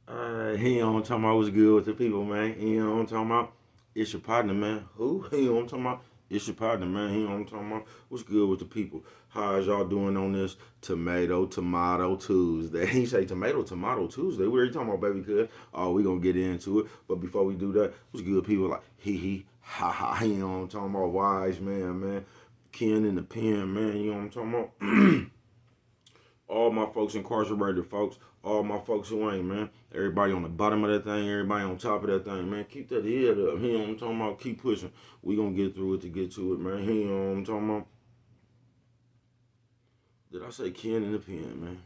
He on talking about what's good with the people, man. He on talking about it's your partner, man. Who? He on talking about it's your partner, man. He on talking about what's good with the people. How is y'all doing on this Tomato Tuesday? He say Tomato Tuesday. What are you talking about, baby? Cuz oh, we gonna get into it. But before we do that, what's good, people? Like ha ha. He on talking about wise man. Ken in the pen, man. You know what I'm talking about? All my folks incarcerated, folks. All my folks who ain't, man. Everybody on the bottom of that thing, everybody on top of that thing, man. Keep that head up. You know what I'm talking about? Keep pushing. We gonna get through it to get to it, man. You know what I'm talking about? Did I say Ken in the pen, man?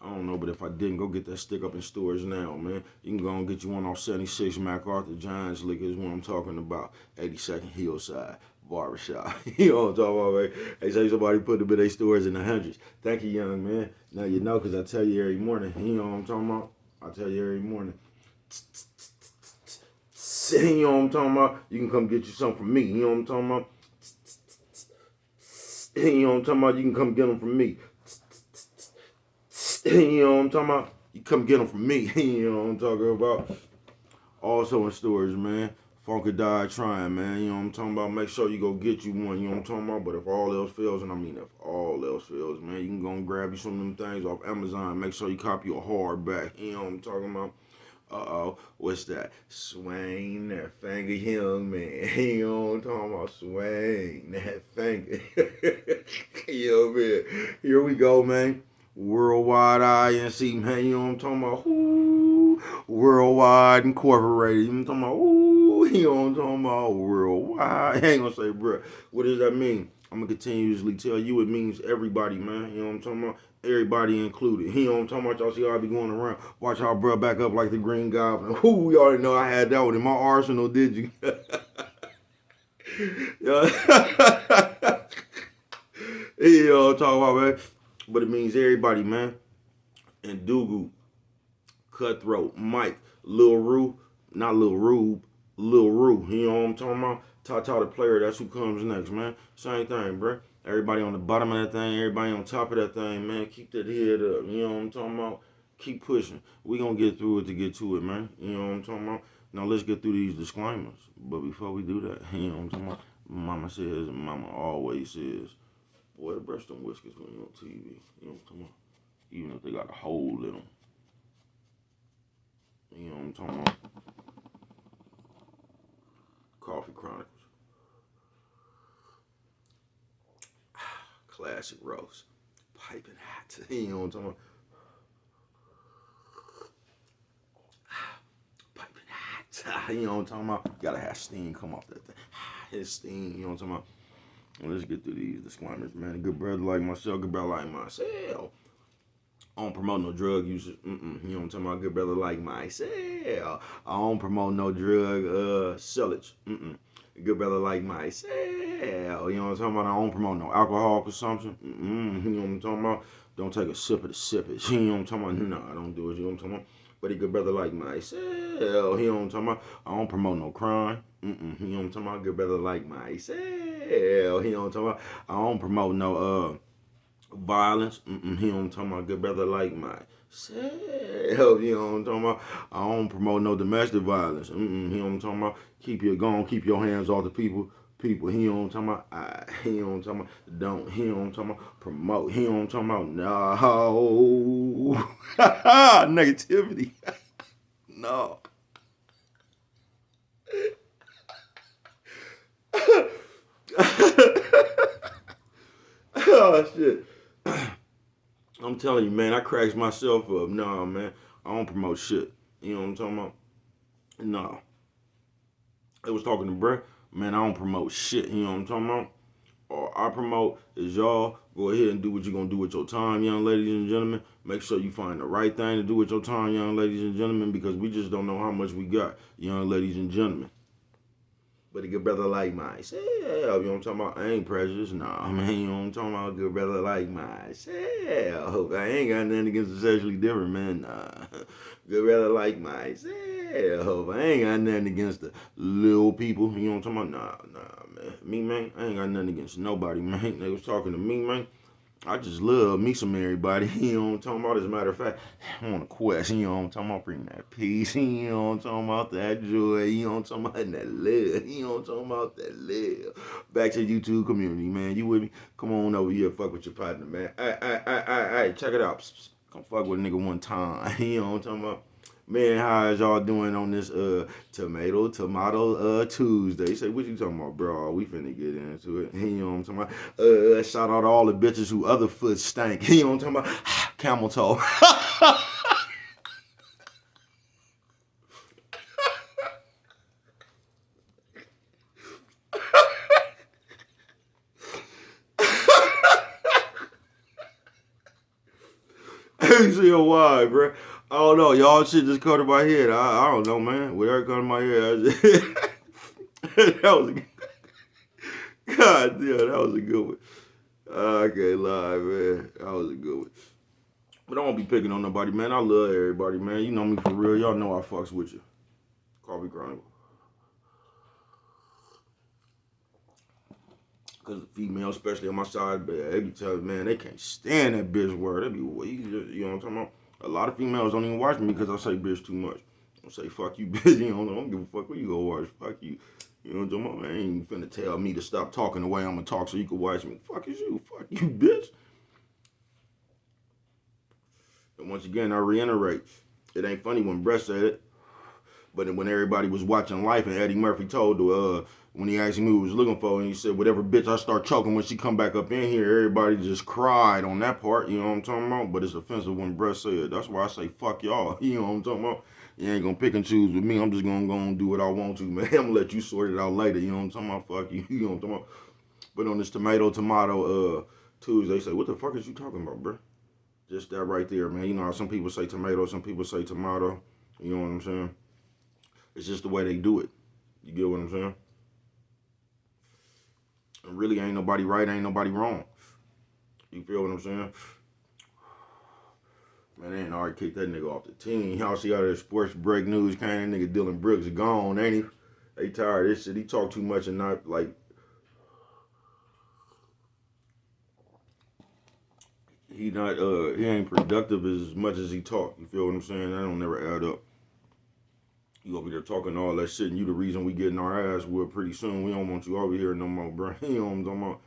I don't know, but if I didn't, go get that stick up in stores now, man. You can go and get you one off 76 MacArthur Giants Liquor is what I'm talking about. 82nd Hillside Barbershop. You know what I'm talking about, man? They say somebody put them in their stores in the hundreds. Thank you, young man. Now you know, because I tell you every morning. You know what I'm talking about? I tell you every morning. You know what I'm talking about? You can come get you something from me. You know what I'm talking about? You know what I'm talking about? You can come get them from me. You know what I'm talking about? You come get them from me. You know what I'm talking about? Also in stores, man. Funky died trying, man. You know what I'm talking about? Make sure you go get you one. You know what I'm talking about? But if all else fails, and I mean if all else fails, man, you can go and grab you some of them things off Amazon. Make sure you copy a hardback. You know what I'm talking about? Uh-oh, what's that? Swing that finger, young man. You know what I'm talking about? Swing that finger. Yo, man. Here we go, man. Worldwide INC, man. You know what I'm talking about? Ooh, Worldwide Incorporated. You know what I'm talking about? Ooh, you know what I'm talking about? Worldwide. I ain't gonna say, bruh. What does that mean? I'm gonna continuously tell you it means everybody, man. You know what I'm talking about? Everybody included. You know what I'm talking about? Y'all see how I be going around. Watch how bruh back up like the Green Goblin. Ooh, we already know I had that one in my arsenal, did you? Yeah. You know what I'm talking about, man? But it means everybody, man. And Dugu, Cutthroat, Mike, Lil Rue, not Lil Rube, Lil Rue. You know what I'm talking about? Tata the player, that's who comes next, man. Same thing, bro. Everybody on the bottom of that thing, everybody on top of that thing, man. Keep that head up. You know what I'm talking about? Keep pushing. We gonna get through it to get to it, man. You know what I'm talking about? Now let's get through these disclaimers. But before we do that, you know what I'm talking about? Mama says, Mama always says, boy, brush them whiskers when you're on TV. You know what I'm talking about? Even if they got a hole in them. You know what I'm talking about? Coffee Chronicles. Classic roast. Piping hot. You know what I'm talking about? Piping hot. You know what I'm talking about? Gotta have steam come off that thing. His steam, you know what I'm talking about? Well, let's get through these disclaimers, man. A good brother like myself, good brother like myself. I don't promote no drug users. You know what I'm talking about? Good brother like myself. I don't promote no drug sellage. Good brother like myself. You know what I'm talking about? I don't promote no alcohol consumption. You know what I'm talking about? Don't take a sip of the sip it. You know what I'm talking about? No, I don't do it. You know what I'm talking about? But a good brother like myself. You know what I'm talking about? I don't promote no crime. You know what I'm talking about? Good brother like myself. You know what I'm talking about? I don't promote no violence. You know what I'm talking about? Good brother like myself. You know what I'm talking about? I don't promote no domestic violence. You know what I'm talking about? Keep your going, keep your hands off the people. People, you know what I'm talking about? You know what I'm talking about? Don't, you know what I'm talking about? Promote, you know what I'm talking about? No. Negativity. No. Oh, shit. I'm telling you, man, I cracks myself up. Nah, man, I don't promote shit. You know what I'm talking about? Nah. I was talking to Brett. Man, I don't promote shit. You know what I'm talking about? All I promote is y'all go ahead and do what you're gonna do with your time, young ladies and gentlemen. Make sure you find the right thing to do with your time, young ladies and gentlemen, because we just don't know how much we got, young ladies and gentlemen. But a good brother like myself, you know what I'm talking about? I ain't prejudiced, nah, man, you know what I'm talking about? A good brother like myself. I ain't got nothing against the sexually different, man, nah. Good brother like myself. I ain't got nothing against the little people, you know what I'm talking about? Nah, man. Me, man, I ain't got nothing against nobody, man. They was talking to me, man. I just love me some everybody. You know what I'm talking about? As a matter of fact, I'm on a quest. You know what I'm talking about? Bring that peace. You know what I'm talking about? That joy. You know what I'm talking about? And that love. You know what I'm talking about? That love. Back to the YouTube community, man. You with me? Come on over here. Fuck with your partner, man. Hey, check it out. Come fuck with a nigga one time. You know what I'm talking about? Man, how is y'all doing on this Tomahto Tuesday? Say, what you talking about, bro? We finna get into it. You know what I'm talking about? Shout out to all the bitches who other foot stank. You know what I'm talking about? Camel toe. H-C-O-Y, bro. I don't know. Y'all shit just come to my head. I don't know, man. Whatever come to my head, that was God damn, that was a good one. I can't lie, man. That was a good one. But I won't be picking on nobody, man. I love everybody, man. You know me for real. Y'all know I fucks with you. Coffee Chronicle. Because the female, especially on my side, they be telling, man, they can't stand that bitch word. They be, you know what I'm talking about? A lot of females don't even watch me because I say bitch too much. I say, fuck you, bitch. You know, I don't give a fuck what you go watch. Fuck you. You know what I'm talking about? I ain't finna tell me to stop talking the way I'm gonna talk so you can watch me. Fuck is you. Fuck you, bitch. And once again, I reiterate, it ain't funny when Brett said it, but when everybody was watching Life and Eddie Murphy told when he asked me who he was looking for, and he said, whatever bitch I start choking when she come back up in here, everybody just cried on that part, you know what I'm talking about? But it's offensive when Brett said it. That's why I say, fuck y'all, you know what I'm talking about? You ain't gonna pick and choose with me. I'm just gonna go and do what I want to, man. I'm gonna let you sort it out later, you know what I'm talking about? Fuck you, you know what I'm talking about? But on this Tomahto Tuesday, say, what the fuck is you talking about, bro? Just that right there, man. You know how some people say tomato, some people say tomato. You know what I'm saying? It's just the way they do it. You get what I'm saying? And really ain't nobody right, ain't nobody wrong. You feel what I'm saying? Man, they ain't already kicked that nigga off the team. Y'all see how that sports break news came, that nigga Dylan Brooks is gone, ain't he? They tired of this shit. He talk too much and not like he ain't productive as much as he talk. You feel what I'm saying? That don't never add up. You over there talking all that shit, and you the reason we getting our ass whooped pretty soon. We don't want you over here no more, bro. You know what I'm talking about?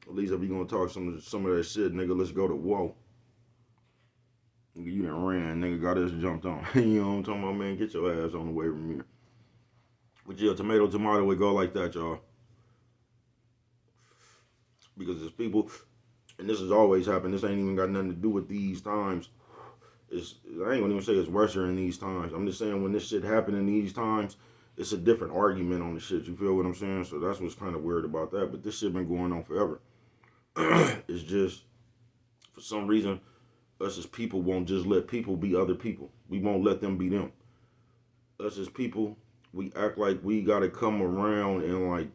At least if you gonna talk some of that shit, nigga, let's go to war. Nigga, you done ran, nigga, got us jumped on. You know what I'm talking about, man? Get your ass on the way from here. But yeah, tomato, it go like that, y'all. Because there's people, and this has always happened. This ain't even got nothing to do with these times. I ain't gonna even say it's worse in these times. I'm just saying when this shit happen in these times, it's a different argument on the shit. You feel what I'm saying? So that's what's kind of weird about that. But this shit been going on forever. It's just, for some reason, us as people won't just let people be other people. We won't let them be them. Us as people, we act like we gotta come around and like,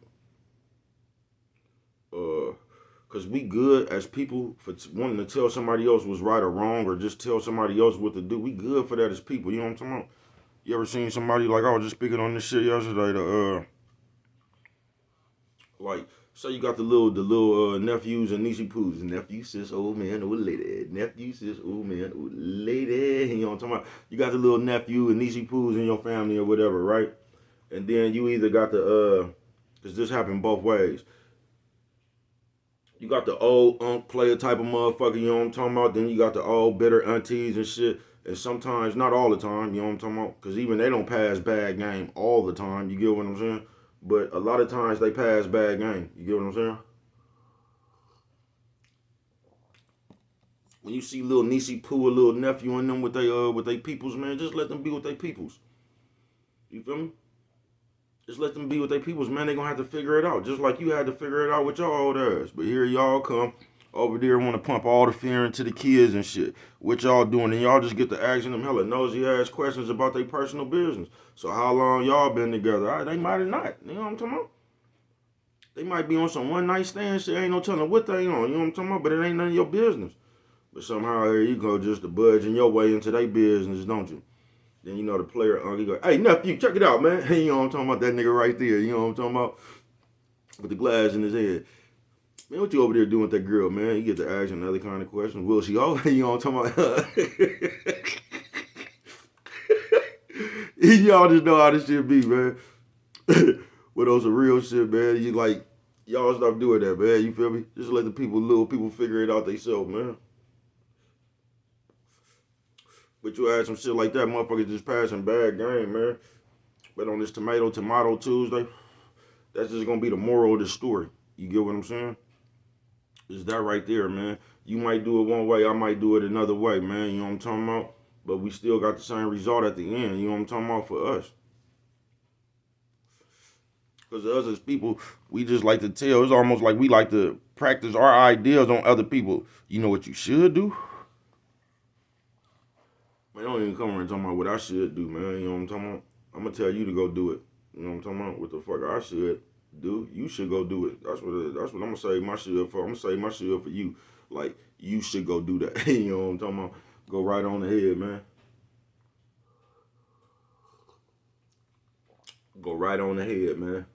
because we good as people for wanting to tell somebody else was right or wrong or just tell somebody else what to do. We good for that as people. You know what I'm talking about? You ever seen somebody, like I was just speaking on this shit yesterday, like, say you got the little nephews and niecey poos. Nephew, sis, old man, old lady. Nephew, sis, old man, old lady. You know what I'm talking about? You got the little nephew and niecey poos in your family or whatever, right? And then you either got because this happened both ways. You got the old player type of motherfucker, you know what I'm talking about? Then you got the old bitter aunties and shit. And sometimes, not all the time, you know what I'm talking about? Because even they don't pass bad game all the time, you get what I'm saying? But a lot of times they pass bad game, you get what I'm saying? When you see little niecey poo or little nephew in them with they peoples, man, just let them be with their peoples. You feel me? Just let them be with their peoples, man. They gonna have to figure it out, just like you had to figure it out with your old ass. But here y'all come over there want to pump all the fear into the kids and shit. What y'all doing? And y'all just get to asking them hella nosy ass questions about their personal business. So how long y'all been together? They might have not. You know what I'm talking about? They might be on some one night stand shit. Ain't no telling what they on. You know what I'm talking about? But it ain't none of your business. But somehow here you go just to budge in your way into their business, don't you? Then you know the player, he go, hey nephew, check it out, man. You know what I'm talking about? That nigga right there. You know what I'm talking about? With the glass in his head. Man, what you over there doing with that girl, man? You get to ask another kind of question. Will she over? You know what I'm talking about? Y'all just know how this shit be, man. With those real shit, man. You like, y'all stop doing that, man. You feel me? Just let the little people figure it out themselves, man. But you add some shit like that, motherfuckers just passing bad game, man. But on this Tomato Tuesday, that's just gonna be the moral of the story. You get what I'm saying? Is that right there, man? You might do it one way, I might do it another way, man. You know what I'm talking about? But we still got the same result at the end. You know what I'm talking about for us? Because us as people, we just like to tell. It's almost like we like to practice our ideas on other people. You know what you should do? Man, don't even come around talking about what I should do, man. You know what I'm talking about? I'm gonna tell you to go do it. You know what I'm talking about? What the fuck I should do? You should go do it. That's what I'm gonna say my should for. I'm gonna say my should for you. Like you should go do that. You know what I'm talking about? Go right on ahead, man. Go right on ahead, man.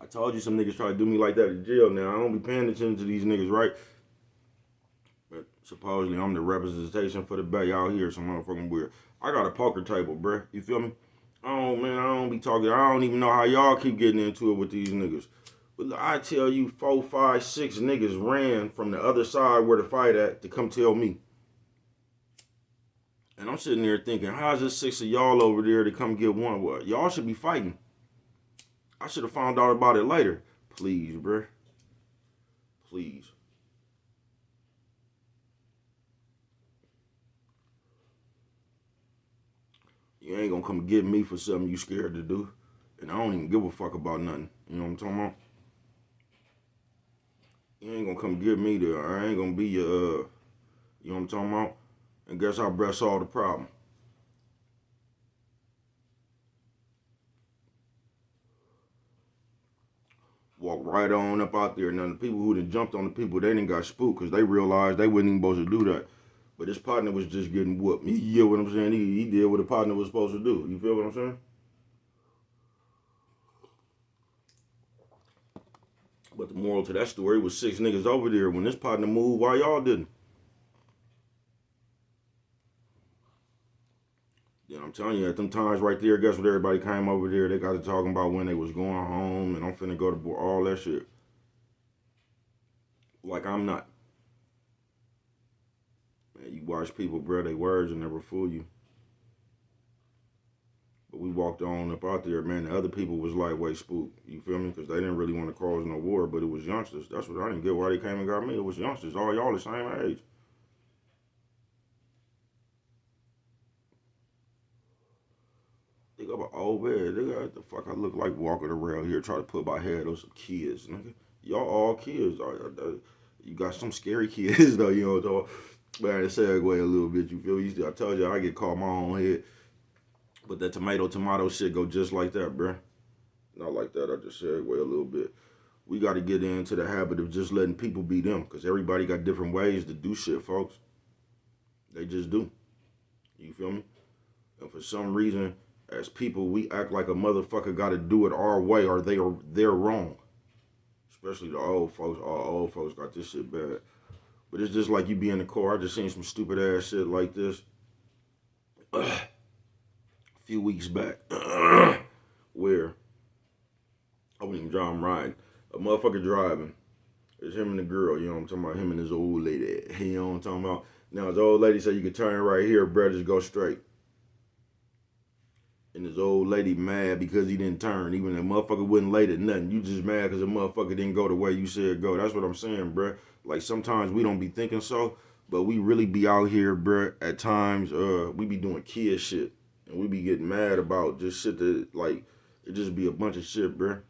I told you some niggas try to do me like that in jail now. I don't be paying attention to these niggas, right? But supposedly I'm the representation for the bay out here, some motherfucking weird. I got a poker table, bruh. You feel me? I don't be talking. I don't even know how y'all keep getting into it with these niggas. But I tell you, 4, 5, 6 niggas ran from the other side where the fight at to come tell me. And I'm sitting there thinking, how's this 6 of y'all over there to come get one? What? Y'all should be fighting. I should have found out about it later. Please, bruh. Please. You ain't gonna come get me for something you scared to do. And I don't even give a fuck about nothing. You know what I'm talking about? You ain't gonna come get me there. I ain't gonna be your, you know what I'm talking about? And guess how breath solved the problem? Walk right on up out there. Now, the people who done jumped on the people, they didn't got spooked because they realized they wasn't even supposed to do that. But his partner was just getting whooped. You get what I'm saying? He did what a partner was supposed to do. You feel what I'm saying? But the moral to that story was 6 niggas over there when this partner moved, why y'all didn't? Then I'm telling you, at them times right there, guess what everybody came over there? They got to talking about when they was going home and I'm finna go to all that shit. Like I'm not. Man, you watch people, bro, they words and never fool you. But we walked on up out there, man. The other people was lightweight spooked. You feel me? Because they didn't really want to cause no war, but it was youngsters. That's what I didn't get why they came and got me. It was youngsters. All y'all the same age. They got an old man. They got the fuck I look like walking around here trying to put my head on some kids, nigga. Y'all all kids. You got some scary kids though, you know what I'm talking about? But I segue a little bit, you feel me? I told you I get caught my own head. But that tomato shit go just like that, bruh. Not like that, I just segue a little bit. We got to get into the habit of just letting people be them because everybody got different ways to do shit, folks. They just do. You feel me? And for some reason, as people, we act like a motherfucker got to do it our way or they're wrong. Especially the old folks. All old folks got this shit bad. But it's just like you be in the car. I just seen some stupid ass shit like this a few weeks back where I wasn't even driving, I'm riding. A motherfucker driving. It's him and the girl, you know what I'm talking about? Him and his old lady. You know what I'm talking about? Now, his old lady said you could turn right here, bruh, just go straight. And his old lady mad because he didn't turn. Even the motherfucker wasn't late at nothing. You just mad because the motherfucker didn't go the way you said go. That's what I'm saying, bruh. Like, sometimes we don't be thinking so, but we really be out here, bruh. At times, we be doing kid shit. And we be getting mad about just shit that, like, it just be a bunch of shit, bruh.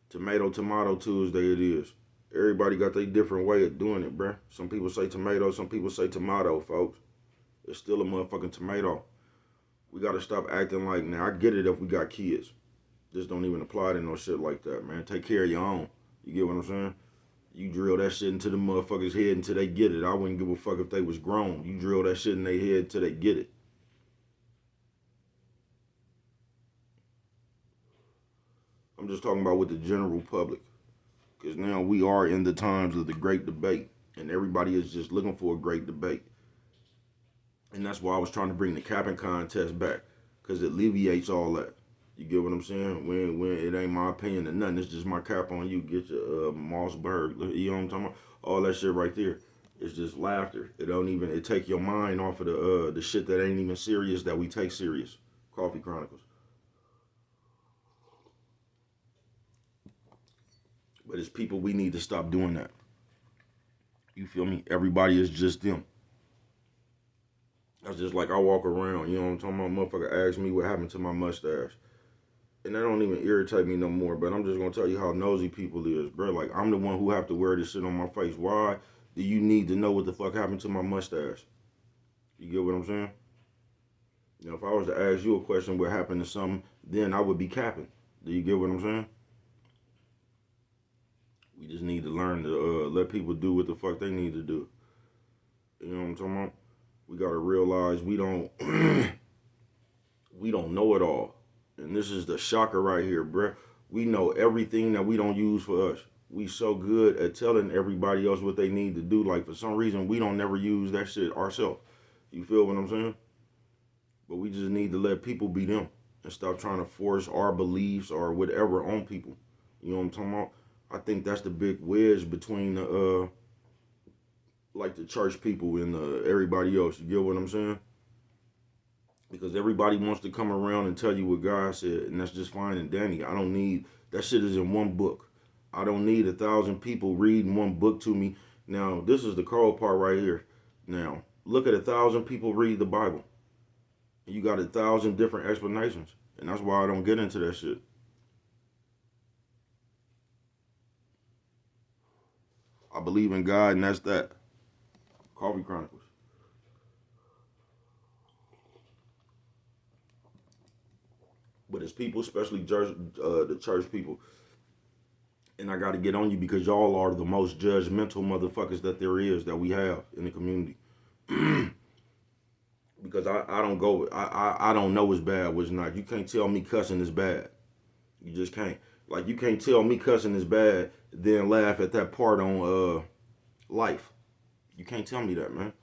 Tomato Tuesday it is. Everybody got their different way of doing it, bruh. Some people say tomato, some people say tomato, folks. It's still a motherfucking tomato. We gotta stop acting like, now I get it if we got kids. Just don't even apply to no shit like that, man. Take care of your own. You get what I'm saying? You drill that shit into the motherfuckers' head until they get it. I wouldn't give a fuck if they was grown. You drill that shit in their head until they get it. I'm just talking about with the general public. Because now we are in the times of the great debate. And everybody is just looking for a great debate. And that's why I was trying to bring the capping contest back. Because it alleviates all that. You get what I'm saying? When it ain't my opinion or nothing. It's just my cap on you. Get your Mossberg. You know what I'm talking about? All that shit right there. It's just laughter. It take your mind off of the shit that ain't even serious that we take serious. Coffee Chronicles. But it's people, we need to stop doing that. You feel me? Everybody is just them. That's just like I walk around, you know what I'm talking about? Motherfucker asks me what happened to my mustache. And that don't even irritate me no more, but I'm just gonna tell you how nosy people is, bro. Like, I'm the one who have to wear this shit on my face. Why do you need to know what the fuck happened to my mustache? You get what I'm saying? You know, if I was to ask you a question what happened to something, then I would be capping. Do you get what I'm saying? We just need to learn to let people do what the fuck they need to do. You know what I'm talking about? We gotta realize we don't we don't know it all. And this is the shocker right here, bruh. We know everything that we don't use for us. We so good at telling everybody else what they need to do. Like, for some reason, we don't never use that shit ourselves. You feel what I'm saying? But we just need to let people be them and stop trying to force our beliefs or whatever on people. You know what I'm talking about? I think that's the big wedge between the like the church people and everybody else. You get what I'm saying? Because everybody wants to come around and tell you what God said, and that's just fine and dandy. I don't need that shit is in one book. I don't need 1,000 people reading one book to me. Now, this is the cold part right here. Now, look at 1,000 people read the Bible. You got 1,000 different explanations. And that's why I don't get into that shit. I believe in God, and that's that. Coffee Chronicles. But it's people, especially the church people, and I got to get on you because y'all are the most judgmental motherfuckers that there is that we have in the community. Because I don't go, I don't know what's bad, what's not. You can't tell me cussing is bad. You just can't. Like, you can't tell me cussing is bad, then laugh at that part on life. You can't tell me that, man.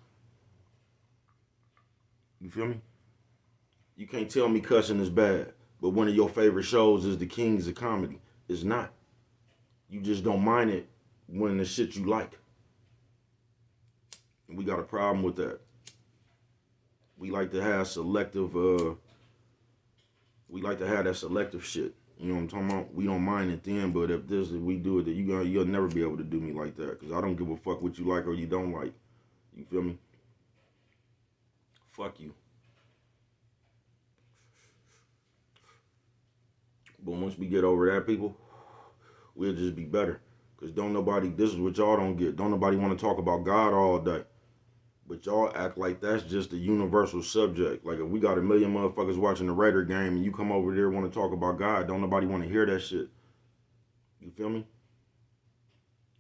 You feel me? You can't tell me cussing is bad, but one of your favorite shows is The Kings of Comedy. It's not. You just don't mind it when the shit you like. And we got a problem with that. We like to have selective, we like to have that selective shit. You know what I'm talking about? We don't mind it then, but if we do it, you'll never be able to do me like that. Because I don't give a fuck what you like or you don't like. You feel me? Fuck you. But once we get over that, people, we'll just be better. Because this is what y'all don't get. Don't nobody want to talk about God all day. But y'all act like that's just a universal subject. Like, if we got 1 million motherfuckers watching the Raider game and you come over there and want to talk about God, don't nobody want to hear that shit. You feel me?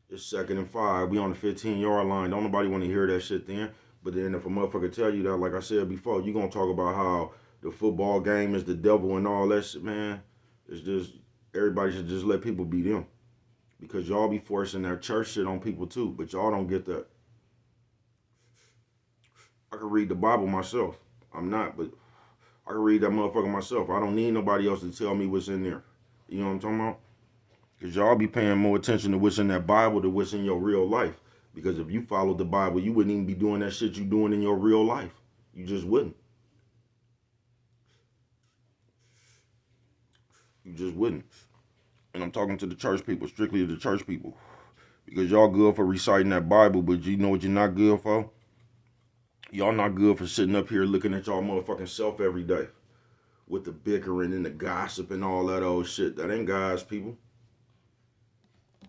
It's 2nd and 5. We on the 15-yard line. Don't nobody want to hear that shit then. But then if a motherfucker tell you that, like I said before, you going to talk about how the football game is the devil and all that shit, man. It's just, everybody should just let people be them. Because y'all be forcing that church shit on people too. But y'all don't get that. I can read the Bible myself. I'm not, but I can read that motherfucker myself. I don't need nobody else to tell me what's in there. You know what I'm talking about? Because y'all be paying more attention to what's in that Bible than what's in your real life. Because if you followed the Bible, you wouldn't even be doing that shit you doing in your real life. You just wouldn't. You just wouldn't. And I'm talking to the church people, strictly to the church people. Because y'all good for reciting that Bible, but you know what you're not good for? Y'all not good for sitting up here looking at y'all motherfucking self every day. With the bickering and the gossip and all that old shit. That ain't God's people.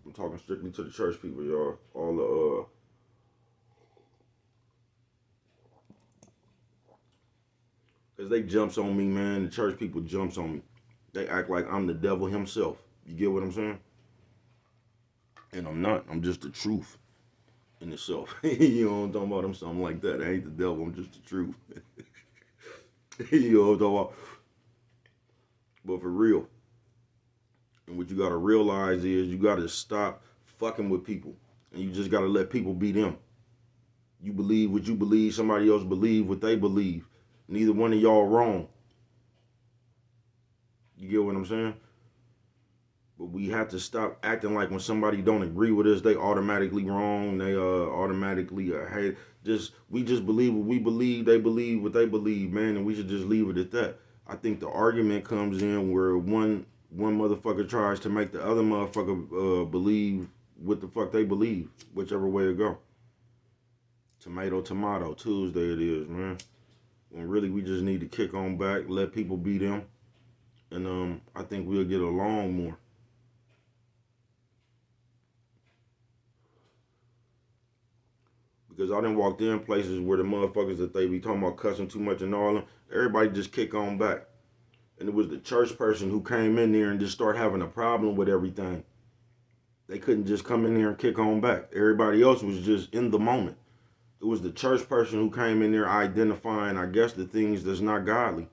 I'm talking strictly to the church people, y'all. All the, Cause they jumps on me, man. The church people jumps on me. They act like I'm the devil himself. You get what I'm saying? And I'm not. I'm just the truth in itself. You know what I'm talking about? I'm something like that. I ain't the devil. I'm just the truth. You know what I'm talking about? But for real, And what you gotta realize is you gotta stop fucking with people. And you just gotta let people be them. You believe what you believe, somebody else believe what they believe. Neither one of y'all wrong. You get what I'm saying? But we have to stop acting like when somebody don't agree with us, they automatically wrong. They automatically hate. We just believe what we believe. They believe what they believe, man, and we should just leave it at that. I think the argument comes in where one motherfucker tries to make the other motherfucker believe what the fuck they believe, whichever way it go. Tomahto, Tuesday it is, man. When really we just need to kick on back, let people be them, and I think we'll get along more. Because I done walked in places where the motherfuckers that they be talking about cussing too much and all them, everybody just kick on back. And it was the church person who came in there and just started having a problem with everything. They couldn't just come in there and kick on back. Everybody else was just in the moment. It was the church person who came in there identifying, I guess, the things that's not godly.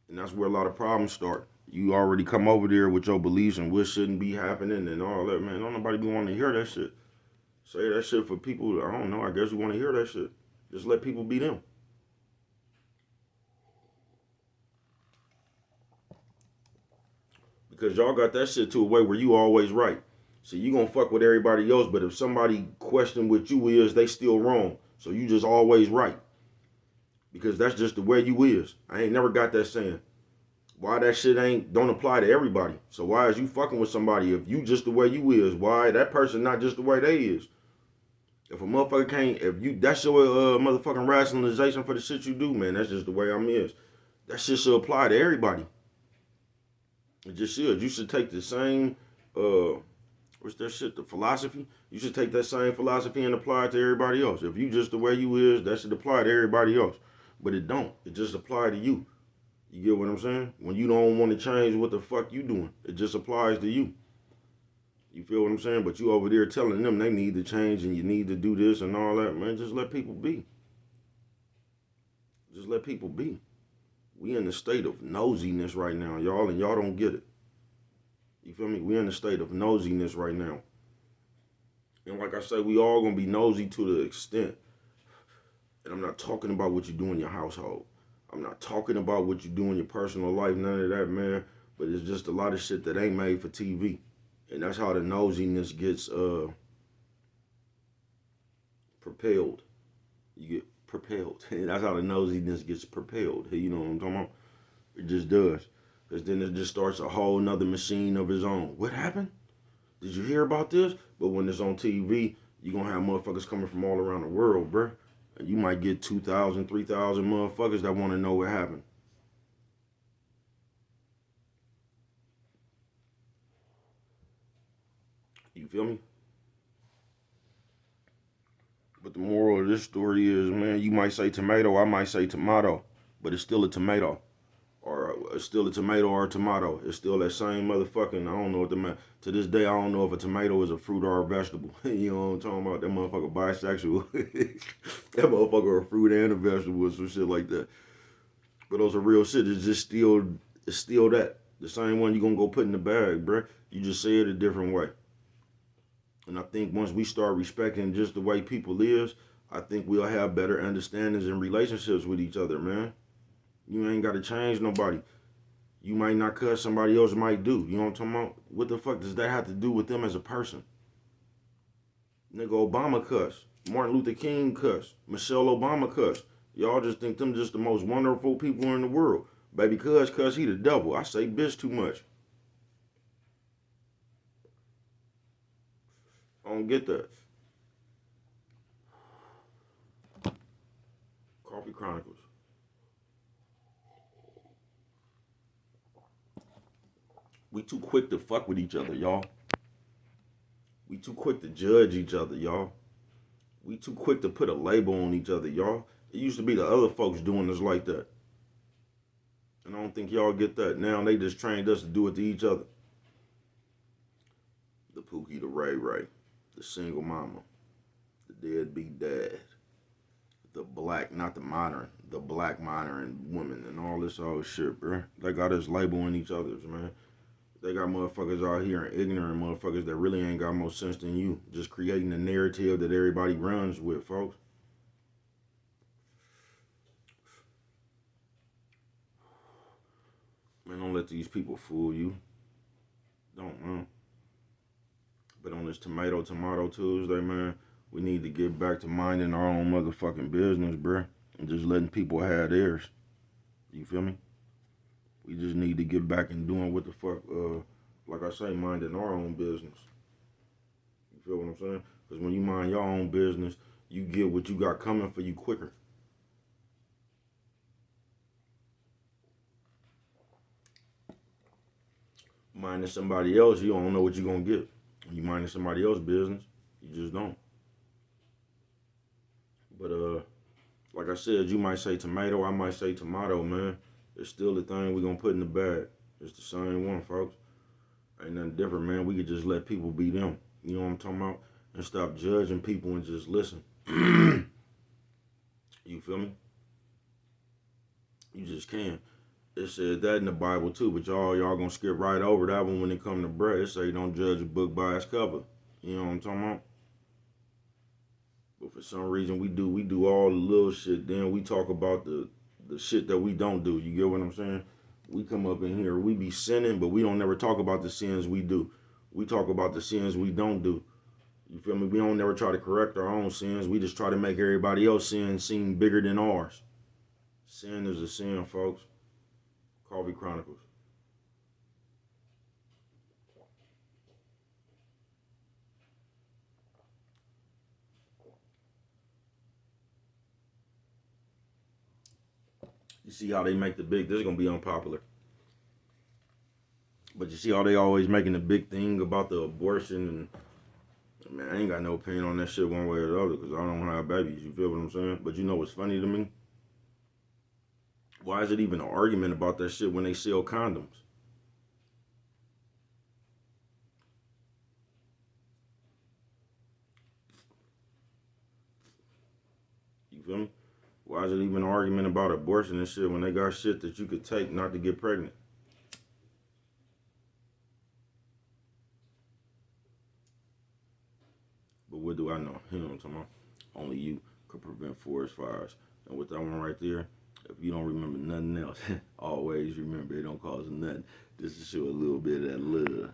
And that's where a lot of problems start. You already come over there with your beliefs and what shouldn't be happening and all that, man. Don't nobody be wanting to hear that shit. Say that shit for people, I don't know, I guess you want to hear that shit. Just let people be them. Because y'all got that shit to a way where you always right. So you gonna fuck with everybody else, but if somebody question what you is, they still wrong. So you just always right. Because that's just the way you is. I ain't never got that saying. Why that shit don't apply to everybody. So why is you fucking with somebody if you just the way you is? Why that person not just the way they is? If a motherfucker can't, that's your motherfucking rationalization for the shit you do, man. That's just the way I'm is. That shit should apply to everybody. It just should. You should take the same, what's that shit, the philosophy? You should take that same philosophy and apply it to everybody else. If you just the way you is, that should apply to everybody else. But it don't. It just apply to you. You get what I'm saying? When you don't want to change what the fuck you doing, it just applies to you. You feel what I'm saying? But you over there telling them they need to change and you need to do this and all that, man. Just let people be. Just let people be. We in the state of nosiness right now, y'all, and y'all don't get it. You feel me? We in the state of nosiness right now. And like I said, we all gonna be nosy to the extent. And I'm not talking about what you do in your household. I'm not talking about what you do in your personal life, none of that, man. But it's just a lot of shit that ain't made for TV. And that's how the nosiness gets propelled. You get propelled. And that's how the nosiness gets propelled. You know what I'm talking about? It just does. Because then it just starts a whole nother machine of its own. What happened? Did you hear about this? But when it's on TV, you're going to have motherfuckers coming from all around the world, bruh. And you might get 2,000, 3,000 motherfuckers that want to know what happened. You feel me? But the moral of this story is, man, you might say tomato, I might say tomato, but it's still a tomato. Or it's still a tomato or a tomato. It's still that same motherfucking, I don't know what to this day, I don't know if a tomato is a fruit or a vegetable. You know what I'm talking about? That motherfucker bisexual. That motherfucker a fruit and a vegetable or some shit like that. But those are real shit. It's still that. The same one you gonna go put in the bag, bruh. You just say it a different way. And I think once we start respecting just the way people is, I think we'll have better understandings and relationships with each other, man. You ain't got to change nobody. You might not cuss, somebody else might do. You know what I'm talking about? What the fuck does that have to do with them as a person? Nigga, Obama cuss. Martin Luther King cuss. Michelle Obama cuss. Y'all just think them just the most wonderful people in the world. Baby cuss, he the devil. I say bitch too much. I don't get that. Coffee Chronicles. We too quick to fuck with each other, y'all. We too quick to judge each other, y'all. We too quick to put a label on each other, y'all. It used to be the other folks doing us like that. And I don't think y'all get that. Now they just trained us to do it to each other. The Pookie, the Ray Ray, the single mama, the deadbeat dad, the black, not the modern, the black modern woman and all this old shit, bro. They got us labeling each other's, man. They got motherfuckers out here and ignorant motherfuckers that really ain't got more sense than you. Just creating a narrative that everybody runs with, folks. Man, don't let these people fool you. Don't, man. But on this Tomahto Tuesday, man, we need to get back to minding our own motherfucking business, bruh. And just letting people have theirs. You feel me? We just need to get back and doing what the fuck, like I say, minding our own business. You feel what I'm saying? Because when you mind your own business, you get what you got coming for you quicker. Minding somebody else, you don't know what you're going to get. When you minding somebody else's business, you just don't. But, like I said, you might say tomato, I might say tomato, man. It's still the thing we're going to put in the bag. It's the same one, folks. Ain't nothing different, man. We could just let people be them. You know what I'm talking about? And stop judging people and just listen. You feel me? You just can. It said that in the Bible too, but y'all gonna skip right over that one when it come to bread. It say don't judge a book by its cover. You know what I'm talking about? But for some reason we do all the little shit. Then we talk about the shit that we don't do. You get what I'm saying? We come up in here, we be sinning, but we don't never talk about the sins we do. We talk about the sins we don't do. You feel me? We don't never try to correct our own sins. We just try to make everybody else's sins seem bigger than ours. Sin is a sin, folks. Coffee Chronicles. You see how they make the big, this is going to be unpopular. But you see how they always making the big thing about the abortion and, man, I ain't got no opinion on that shit one way or the other because I don't have babies. You feel what I'm saying? But you know what's funny to me? Why is it even an argument about that shit when they sell condoms? You feel me? Why is it even an argument about abortion and shit when they got shit that you could take not to get pregnant? But what do I know? You know what I'm talking about? Only you could prevent forest fires. And with that one right there, if you don't remember nothing else, always remember it don't cost nothing. Just to show a little bit of that love.